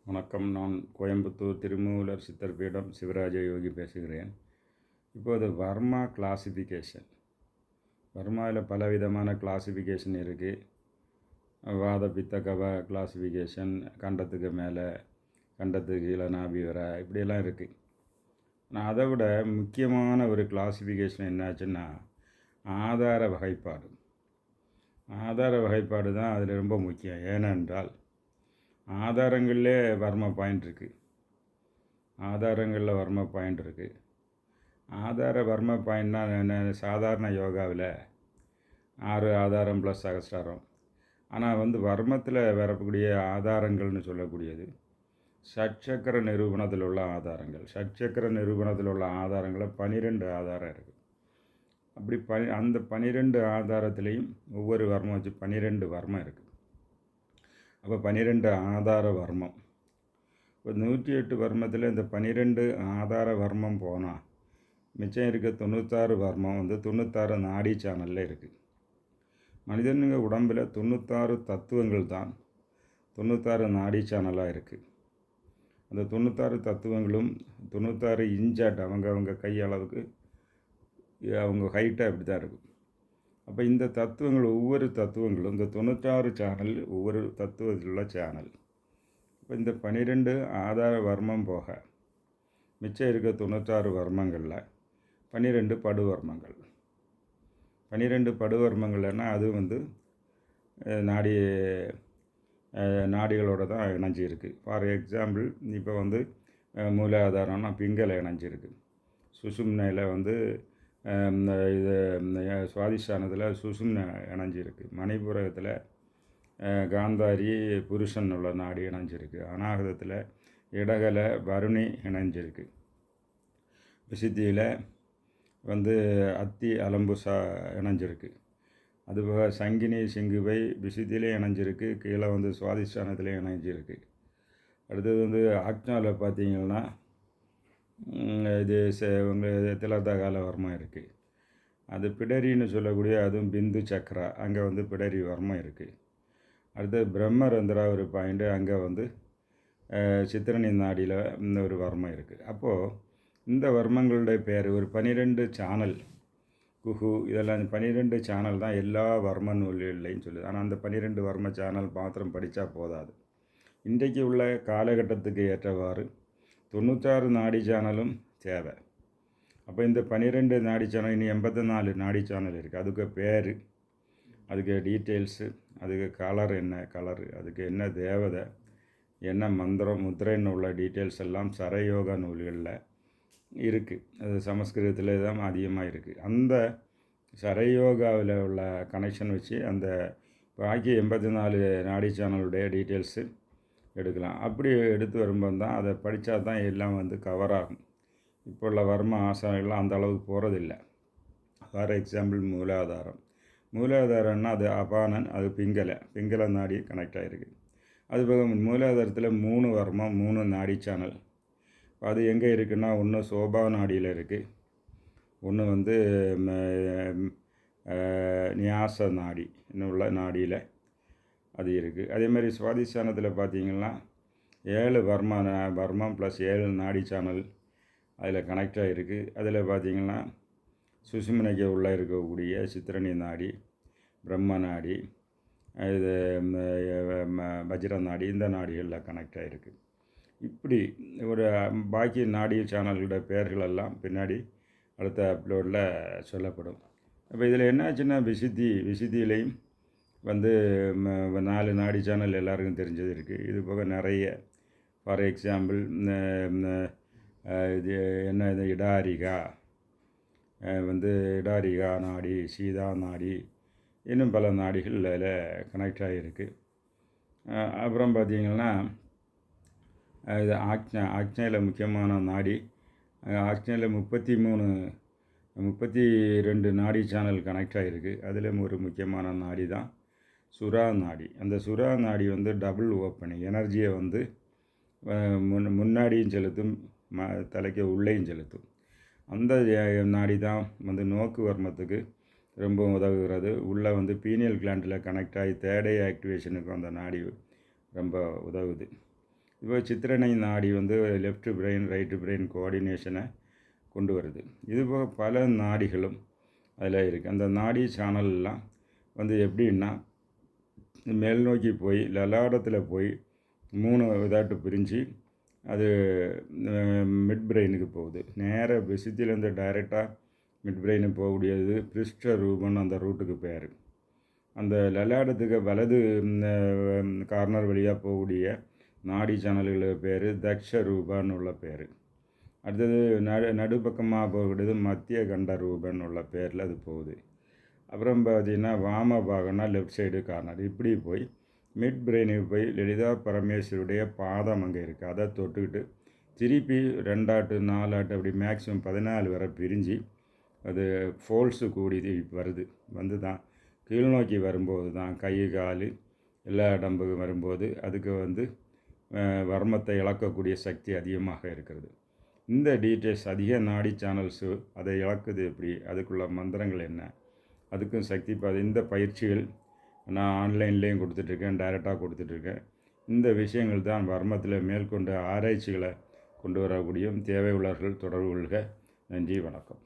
வணக்கம். நான் கோயம்புத்தூர் திருமூலர் சித்தர் பீடம் சிவராஜ யோகி பேசுகிறேன். இப்போது வர்மா கிளாசிஃபிகேஷன், வர்மாவில் பலவிதமான கிளாசிஃபிகேஷன் இருக்குது. வாத பித்த கப கிளாசிஃபிகேஷன், கண்டத்துக்கு மேலே கண்டத்துக்கு கீழே நாபி வர, இப்படியெல்லாம் இருக்குது. ஆனால் அதை விட முக்கியமான ஒரு கிளாசிஃபிகேஷன் என்னாச்சுன்னா ஆதார வகைப்பாடு. ஆதார வகைப்பாடு தான் அதில் ரொம்ப முக்கியம். ஏனென்றால் ஆதாரங்களிலே வர்ம பாயிண்ட் இருக்குது. ஆதாரங்களில் வர்ம பாயிண்ட் இருக்குது. ஆதார வர்ம பாயிண்ட்னா என்ன? சாதாரண யோகாவில் 6 ஆதாரம் ப்ளஸ் சகஸ்ராரம். ஆனால் வர்மத்தில் வரக்கூடிய ஆதாரங்கள்னு சொல்லக்கூடியது ஷட்சக்கர நிரூபணத்தில் உள்ள ஆதாரங்கள். ஷட்சக்கர நிரூபணத்தில் உள்ள ஆதாரங்களில் 12 ஆதாரம் இருக்குது. அப்படி அந்த 12 ஆதாரத்துலேயும் ஒவ்வொரு வர்மம் வச்சு 12 வர்மம் இருக்குது. அப்போ 12 ஆதார வர்மம். இப்போ 108 வர்மத்தில் இந்த 12 ஆதார வர்மம் போனால் மிச்சம் இருக்க 96 வர்மம் 96 நாடி சேனலில் இருக்குது. மனிதனுங்க உடம்பில் 96 தத்துவங்கள் தான் 96 நாடி சேனலாக இருக்குது. அந்த 96 தத்துவங்களும் 96 இன்ச்சாட் அவங்க கை அளவுக்கு அவங்க ஹைட்டாக அப்படி தான் இருக்கும். அப்போ இந்த தத்துவங்கள் ஒவ்வொரு தத்துவங்களும் இந்த 96 சேனல் ஒவ்வொரு தத்துவத்தில் உள்ள சேனல். இப்போ இந்த 12 ஆதார வர்மம் போக மிச்சம் இருக்க 96 வர்மங்களில் 12 படுவர்மங்கள். 12 படுவர்மங்கள்னா அது நாடிகளோடு தான் இணைஞ்சிருக்கு. ஃபார் எக்ஸாம்பிள் இப்போ மூலாதாரம்னா பிங்கலை இணைஞ்சிருக்கு. சுசும்னையில் இது சுவாதிஷ்டானத்தில் சுசும்ன இணைஞ்சிருக்கு. மணிபுரகத்தில் காந்தாரி புருஷன் உள்ள நாடி இணைஞ்சிருக்கு. அநாகதத்தில் இடகலை வருணி இணைஞ்சிருக்கு. விசுத்தியில் அத்தி அலம்புசா இணைஞ்சிருக்கு. அதுபோக சங்கினி சிங்குவை விசுத்தியிலே இணைஞ்சிருக்கு. கீழே சுவாதிஷ்டானத்திலே இணைஞ்சிருக்கு. அடுத்தது ஆக்னாவில் பார்த்தீங்கன்னா இது திலதகால வர்மம் இருக்குது. அது பிடரின்னு சொல்லக்கூடிய அதுவும் பிந்து சக்கரா, அங்கே பிடரி வர்மம் இருக்குது. அடுத்தது பிரம்மரந்திரா ஒரு பாயிண்ட்டு, அங்கே சித்திரணி நாடியில் இந்த ஒரு வர்மம் இருக்குது. அப்போது இந்த வர்மங்களுடைய பேர் ஒரு 12 சேனல் குஹு இதெல்லாம் 12 சேனல் தான் எல்லா வர்ம நூல்கள்லையும் சொல்லுது. ஆனால் அந்த 12 வர்ம சேனல் மாத்திரம் படித்தா போதாது. இன்றைக்கு உள்ள காலகட்டத்துக்கு ஏற்றவாறு 96 நாடி சேனலும் தேவை. அப்போ இந்த 12 நாடி சேனல் இனி 84 நாடி சேனல் இருக்குது. அதுக்கு பேர், அதுக்கு டீட்டெயில்ஸு, அதுக்கு கலர் என்ன கலரு, அதுக்கு என்ன தேவதை, என்ன மந்திரம் முத்திரைன்னு உள்ள டீட்டெயில்ஸ் எல்லாம் சரயோகா நூல்களில் இருக்குது. அது சமஸ்கிருதத்தில் தான் அதிகமாக இருக்குது. அந்த சரயோகாவில் உள்ள கனெக்ஷன் வச்சு அந்த பாக்கி 84 நாடி சேனலுடைய டீட்டெயில்ஸு எடுக்கலாம். அப்படி எடுத்து வரும்போது தான் அதை படித்தா தான் எல்லாம் கவர் ஆகும். இப்போ உள்ள வர்ம ஆசனங்கள்லாம் அந்த அளவுக்கு போகிறதில்லை. ஃபார் எக்ஸாம்பிள் மூலாதாரம்னா அது அபானன், அது பிங்கலை நாடி கனெக்ட் ஆகிருக்கு. அதுபோக மூலாதாரத்தில் 3 வர்மம் 3 நாடி சேனல். அது எங்கே இருக்குன்னா, ஒன்று சோபா நாடியில் இருக்குது, ஒன்று நியாச நாடி உள்ள நாடியில் அது இருக்குது. அதேமாதிரி சுவாதிஷ்டானத்தில் பார்த்திங்கன்னா 7 வர்மம் ப்ளஸ் 7 நாடி சேனல் அதில் கனெக்ட் ஆகிருக்கு. அதில் பார்த்திங்கன்னா சுசுமனைக்கு உள்ளே இருக்கக்கூடிய சித்திரணி நாடி, பிரம்ம நாடி, இது வஜ்ர நாடி, இந்த நாடிகளில் கனெக்ட் ஆகிருக்கு. இப்படி ஒரு பாக்கி நாடி சேனல்களோட பெயர்களெல்லாம் பின்னாடி அடுத்த அப்லோடில் சொல்லப்படும். அப்போ இதில் என்னாச்சுன்னா விசுத்தியிலையும் 4 நாடி சேனல் எல்லாருக்கும் தெரிஞ்சது இருக்குது. இது போக நிறைய, ஃபார் எக்ஸாம்பிள் இது என்ன, இது இடாரிகா இடாரிகா நாடி, சீதா நாடி, இன்னும் பல நாடிகள் அதில் கனெக்ட் ஆகிருக்கு. அப்புறம் பார்த்திங்கன்னா இது ஆக்ஞையில் முக்கியமான நாடி. ஆக்ஞையில் 32 நாடி சேனல் கனெக்ட் ஆகிருக்கு. அதில் ஒரு முக்கியமான நாடி தான் சுறா நாடி. அந்த சுறா நாடி டபுள் ஓப்பனிங் எனர்ஜியை முன்னாடியும் செலுத்தும், தலைக்கு உள்ளேயும் செலுத்தும். அந்த நாடி தான் நோக்கு வர்மத்துக்கு ரொம்ப உதவுகிறது. உள்ளே பீனியல் கிளாண்டில் கனெக்ட் ஆகி தேர்ட் ஐ ஆக்டிவேஷனுக்கும் அந்த நாடி ரொம்ப உதவுது. இப்போ சித்திரணை நாடி வந்து லெஃப்ட் பிரெயின் ரைட்டு பிரெயின் கோஆர்டினேஷனை கொண்டு வருது. இதுபோக பல நாடிகளும் அதில் இருக்குது. அந்த நாடி சேனல்லாம் வந்து எப்படின்னா மேல் நோக்கி போய் லலாடத்தில் போய் 3 இதாட்டு பிரிஞ்சு அது மிட் பிரெயினுக்கு போகுது. நேராக விசுத்திலேருந்து டைரெக்டாக மிட் பிரெயினுக்கு போகக்கூடியது பிருஷ்ட ரூபன் அந்த ரூட்டுக்கு பேர். அந்த லலாடத்துக்கு வலது கார்னர் வழியாக போகக்கூடிய நாடி சேனல்களுக்கு பேர் தக்ஷ ரூபான்னு உள்ள பேர். அடுத்தது நடுப்பக்கமாக போகக்கூடியது மத்திய கண்ட ரூபன் உள்ள பேரில் அது போகுது. அப்புறம் பார்த்திங்கன்னா வாம பாகம்னா லெஃப்ட் சைடு கார்னர். இப்படி போய் மிட் பிரெயினுக்கு போய் லலிதா பரமேஸ்வருடைய பாதம் அங்கே இருக்குது. அதை தொட்டுக்கிட்டு திருப்பி 2 ஆட்டு 4 ஆட்டு அப்படி மேக்ஸிமம் 14 வரை பிரிஞ்சு அது ஃபோல்ஸு கூடி வருது. வந்து தான் கீழ்நோக்கி வரும்போது தான் கை கால் எல்லா இடம்புக்கு வரும்போது அதுக்கு வந்து வர்மத்தை இழக்கக்கூடிய சக்தி அதிகமாக இருக்கிறது. இந்த டீட்டெயில்ஸ் அதிக நாடி சேனல்ஸு அதை இழக்குது எப்படி, அதுக்குள்ள மந்திரங்கள் என்ன, அதுக்கும் சக்தி இந்த பயிற்சிகள் நான் ஆன்லைன்லேயும் கொடுத்துட்ருக்கேன், டைரெக்டாக கொடுத்துட்ருக்கேன். இந்த விஷயங்கள் தான் வர்மத்தில் மேற்கொண்டு ஆராய்ச்சிகளை கொண்டு வரக்கூடிய தேவை உள்ளவர்கள் தொடர்பு கொள்க. நன்றி, வணக்கம்.